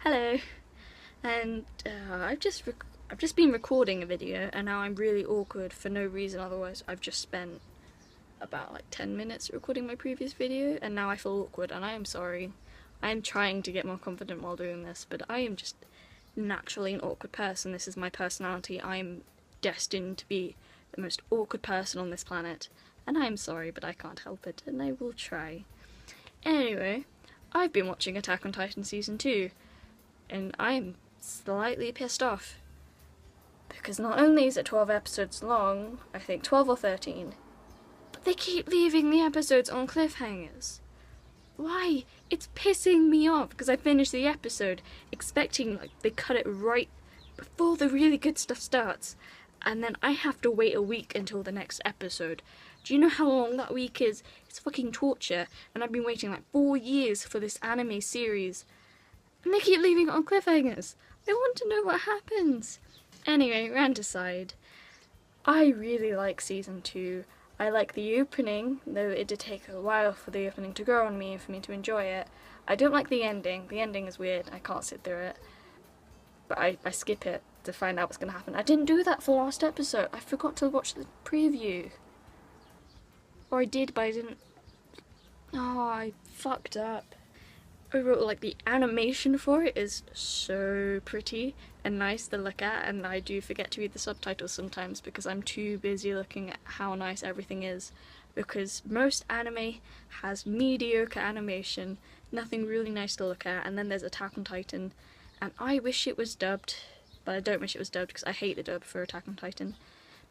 Hello, and I've just been recording a video, and now I'm really awkward for no reason. Otherwise, I've just spent about like 10 minutes recording my previous video, and now I feel awkward, and I am sorry. I am trying to get more confident while doing this, but I am just naturally an awkward person. This is my personality. I am destined to be the most awkward person on this planet, and I am sorry, but I can't help it, and I will try. Anyway, I've been watching Attack on Titan Season 2, and I'm slightly pissed off. Because not only is it 12 episodes long, I think 12 or 13, but they keep leaving the episodes on cliffhangers. Why? It's pissing me off, because I finished the episode expecting like they cut it right before the really good stuff starts, and then I have to wait a week until the next episode. Do you know how long that week is? It's fucking torture, and I've been waiting like 4 years for this anime series, and they keep leaving it on cliffhangers. I want to know what happens. Anyway, rant aside, I really like Season 2. I like the opening, though it did take a while for the opening to grow on me and for me to enjoy it. I don't like the ending. The ending is weird. I can't sit through it. But I skip it to find out what's going to happen. I didn't do that for last episode. I forgot to watch the preview. Or I did, but I didn't. Oh, I fucked up. Overall, like, the animation for it is so pretty and nice to look at, and I do forget to read the subtitles sometimes because I'm too busy looking at how nice everything is, because most anime has mediocre animation, nothing really nice to look at, and then there's Attack on Titan, and I wish it was dubbed, but I don't wish it was dubbed because I hate the dub for Attack on Titan,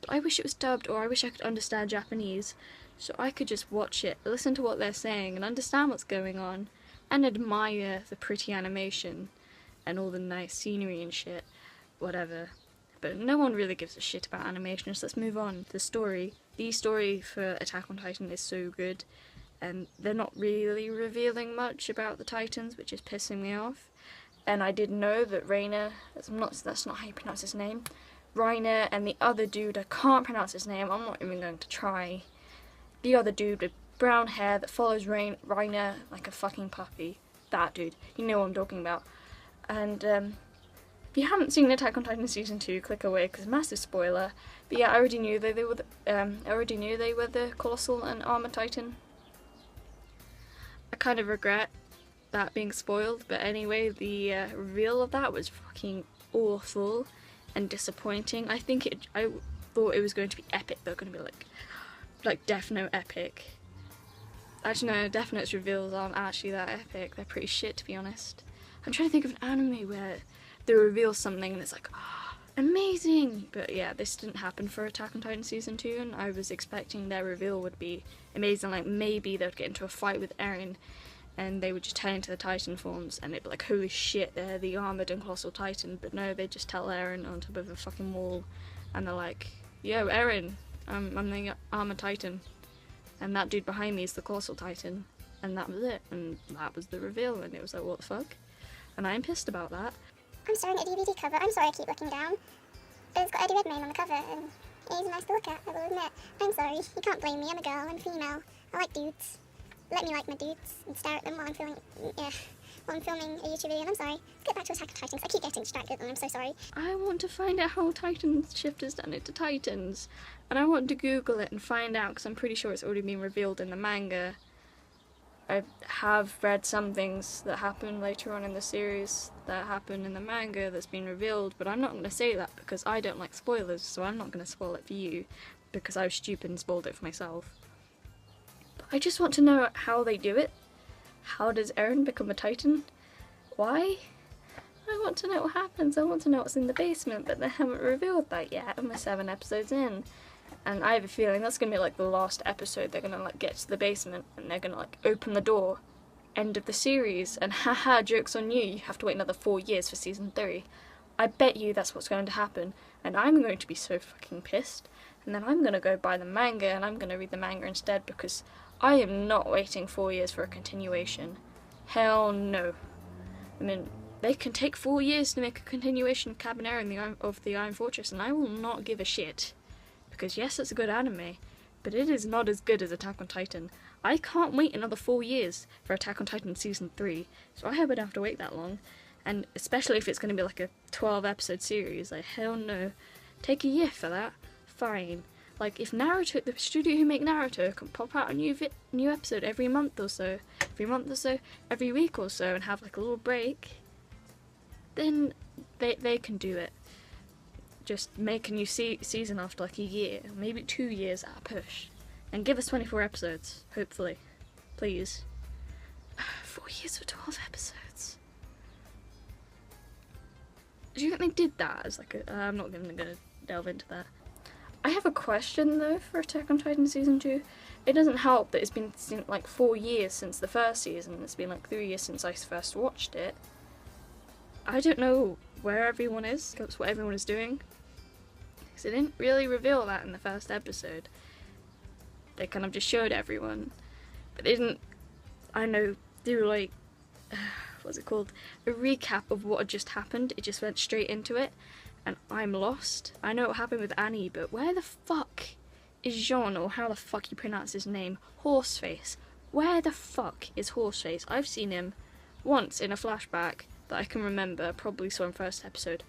but I wish it was dubbed, or I wish I could understand Japanese, so I could just watch it, listen to what they're saying, and understand what's going on, and admire the pretty animation and all the nice scenery and shit, whatever. But no one really gives a shit about animation, so let's move on. The story for Attack on Titan is so good, and they're not really revealing much about the Titans, which is pissing me off. And I did know that Reiner, that's not how you pronounce his name, Reiner and the other dude, I can't pronounce his name, I'm not even going to try. The other dude with brown hair that follows Reiner like a fucking puppy. That dude. You know what I'm talking about. And if you haven't seen Attack on Titan Season 2, click away because massive spoiler. But yeah, I already knew they were the Colossal and Armor Titan. I kind of regret that being spoiled, but anyway, the reveal of that was fucking awful and disappointing. I thought it was going to be epic. They're going to be like Death Note epic. Actually, no, Death Note's reveals aren't actually that epic. They're pretty shit, to be honest. I'm trying to think of an anime where they reveal something and it's like, oh, amazing! But yeah, this didn't happen for Attack on Titan Season 2, and I was expecting their reveal would be amazing. Like, maybe they'd get into a fight with Eren, and they would just turn into the Titan forms, and they'd be like, holy shit, they're the Armored and Colossal Titan. But no, they just tell Eren on top of a fucking wall, and they're like, yo, Eren, I'm the Armored Titan. And that dude behind me is the Colossal Titan, and that was it, and that was the reveal, and it was like, what the fuck? And I'm pissed about that. I'm staring at a DVD cover. I'm sorry I keep looking down, but it's got Eddie Redmayne on the cover, and he's nice to look at, I will admit. I'm sorry, you can't blame me, I'm a girl, I'm female, I like dudes. Let me like my dudes, and stare at them while I'm filming a YouTube video, and I'm sorry. Let's get back to Attack on Titans, I keep getting distracted, and I'm so sorry. I want to find out how Titan Shifters done it to Titans, and I want to Google it and find out, because I'm pretty sure it's already been revealed in the manga. I have read some things that happen later on in the series that happen in the manga that's been revealed, but I'm not going to say that because I don't like spoilers, so I'm not going to spoil it for you, because I was stupid and spoiled it for myself. But I just want to know how they do it. How does Eren become a Titan? Why? I want to know what happens. I want to know what's in the basement, but they haven't revealed that yet, and we're 7 episodes in. And I have a feeling that's going to be like the last episode. They're going to like get to the basement and they're going to like open the door. End of the series. And haha, joke's on you. You have to wait another 4 years for Season 3. I bet you that's what's going to happen. And I'm going to be so fucking pissed. And then I'm going to go buy the manga and I'm going to read the manga instead because I am not waiting 4 years for a continuation. Hell no. I mean, they can take 4 years to make a continuation of Cabanera of the Iron Fortress and I will not give a shit. Because yes, it's a good anime, but it is not as good as Attack on Titan. I can't wait another 4 years for Attack on Titan Season 3, so I hope I don't have to wait that long. And especially if it's going to be like a 12 episode series, like hell no. Take a year for that, fine. Like if Naruto, the studio who make Naruto can pop out a new episode every month or so, every week or so, and have like a little break, then they can do it. Just make a new season after like a year, maybe 2 years at a push, and give us 24 episodes, hopefully. Please. 4 years for 12 episodes. Do you think they did that as like a... I'm not even going to delve into that. I have a question though for Attack on Titan Season 2. It doesn't help that it's been like 4 years since the first season. It's been like 3 years since I first watched it. I don't know where everyone is, what everyone is doing. Because they didn't really reveal that in the first episode. They kind of just showed everyone. But they didn't, I know, do like, what's it called? A recap of what had just happened. It just went straight into it. And I'm lost. I know what happened with Annie, but where the fuck is Jean, or how the fuck you pronounce his name? Horseface. Where the fuck is Horseface? I've seen him once in a flashback that I can remember, probably saw in first episode.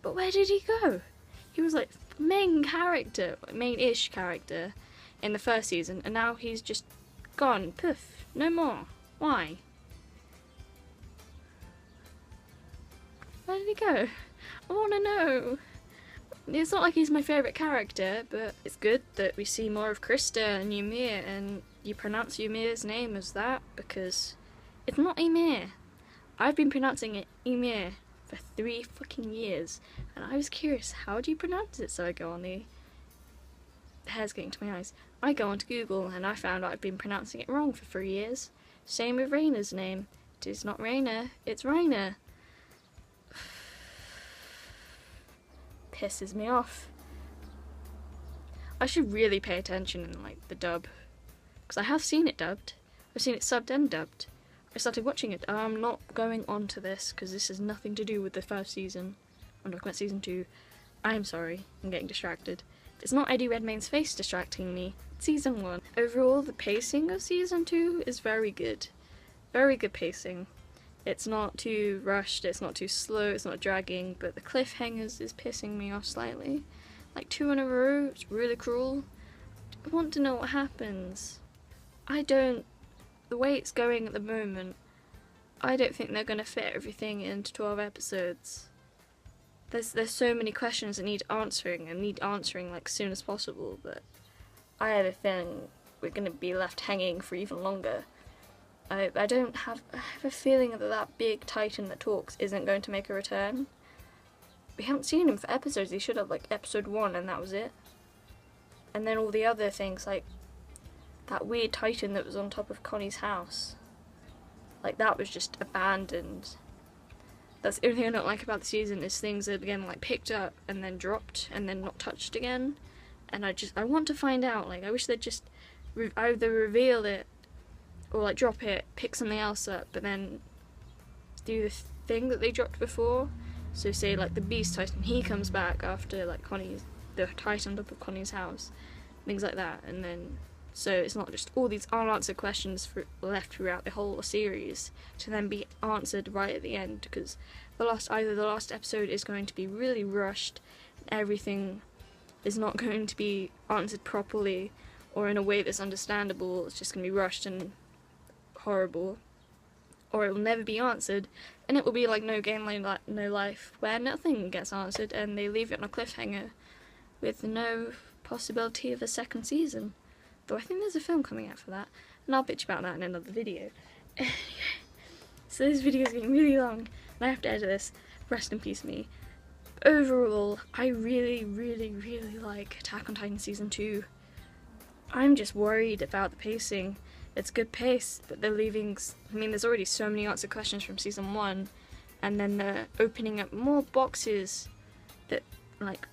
But where did he go? He was like main character, main-ish character in the first season, and now he's just gone. Poof. No more. Why? Where did he go? I want to know. It's not like he's my favourite character, but it's good that we see more of Krista and Ymir, and you pronounce Ymir's name as that, because it's not Ymir. I've been pronouncing it Ymir for 3 fucking years, and I was curious, how do you pronounce it? So I go on the... hair's getting to my eyes. I go onto Google, and I found out I've been pronouncing it wrong for 3 years. Same with Raina's name. It is not Raina, it's Raina. Pisses me off. I should really pay attention in like the dub, because I have seen it dubbed. I've seen it subbed and dubbed. I started watching it. I'm not going on to this because this has nothing to do with the first season. I'm talking about season 2. I'm sorry, I'm getting distracted. It's not Eddie Redmayne's face distracting me. It's season 1. Overall, the pacing of season 2 is very good. Very good pacing. It's not too rushed, it's not too slow, it's not dragging, but the cliffhangers is pissing me off slightly. Like 2 in a row, it's really cruel. I want to know what happens. The way it's going at the moment, I don't think they're going to fit everything into 12 episodes. There's so many questions that need answering, and need answering like soon as possible, but I have a feeling we're going to be left hanging for even longer. I have a feeling that big Titan that talks isn't going to make a return. We haven't seen him for episodes. He should have like episode 1 and that was it. And then all the other things, like that weird Titan that was on top of Connie's house. Like that was just abandoned. That's the only thing I don't like about the season, is things that again like picked up and then dropped and then not touched again. And I want to find out, like I wish they'd just either reveal it or like drop it, pick something else up, but then do the thing that they dropped before. So say like the Beast Titan, he comes back after like the Titan on top of Connie's house, things like that, and then so it's not just all these unanswered questions left throughout the whole series to then be answered right at the end, because either the last episode is going to be really rushed, and everything is not going to be answered properly or in a way that's understandable. It's just going to be rushed and horrible, or it will never be answered, and it will be like No Game No Life, where nothing gets answered and they leave it on a cliffhanger with no possibility of a second season. Though I think there's a film coming out for that, and I'll bitch about that in another video. So this video is getting really long and I have to edit this. Rest in peace me. Overall, I really, really, really like Attack on Titan Season 2. I'm just worried about the pacing. It's good pace, but they're leaving... I mean, there's already so many answered questions from Season 1, and then they're opening up more boxes that, like,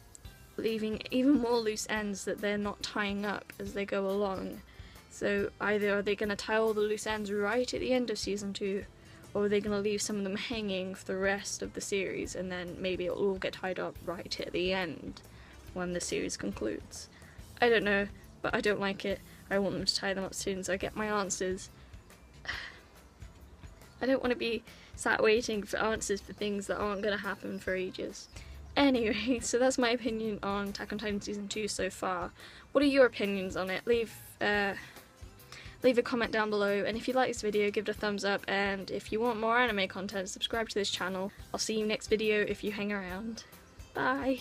leaving even more loose ends that they're not tying up as they go along. So either are they going to tie all the loose ends right at the end of Season 2, or are they going to leave some of them hanging for the rest of the series, and then maybe it'll all get tied up right at the end when the series concludes. I don't know, but I don't like it. I want them to tie them up soon so I get my answers. I don't want to be sat waiting for answers for things that aren't going to happen for ages. Anyway, so that's my opinion on Attack on Titan Season 2 so far. What are your opinions on it? Leave a comment down below, and if you like this video, give it a thumbs up, and if you want more anime content, subscribe to this channel. I'll see you next video if you hang around. Bye!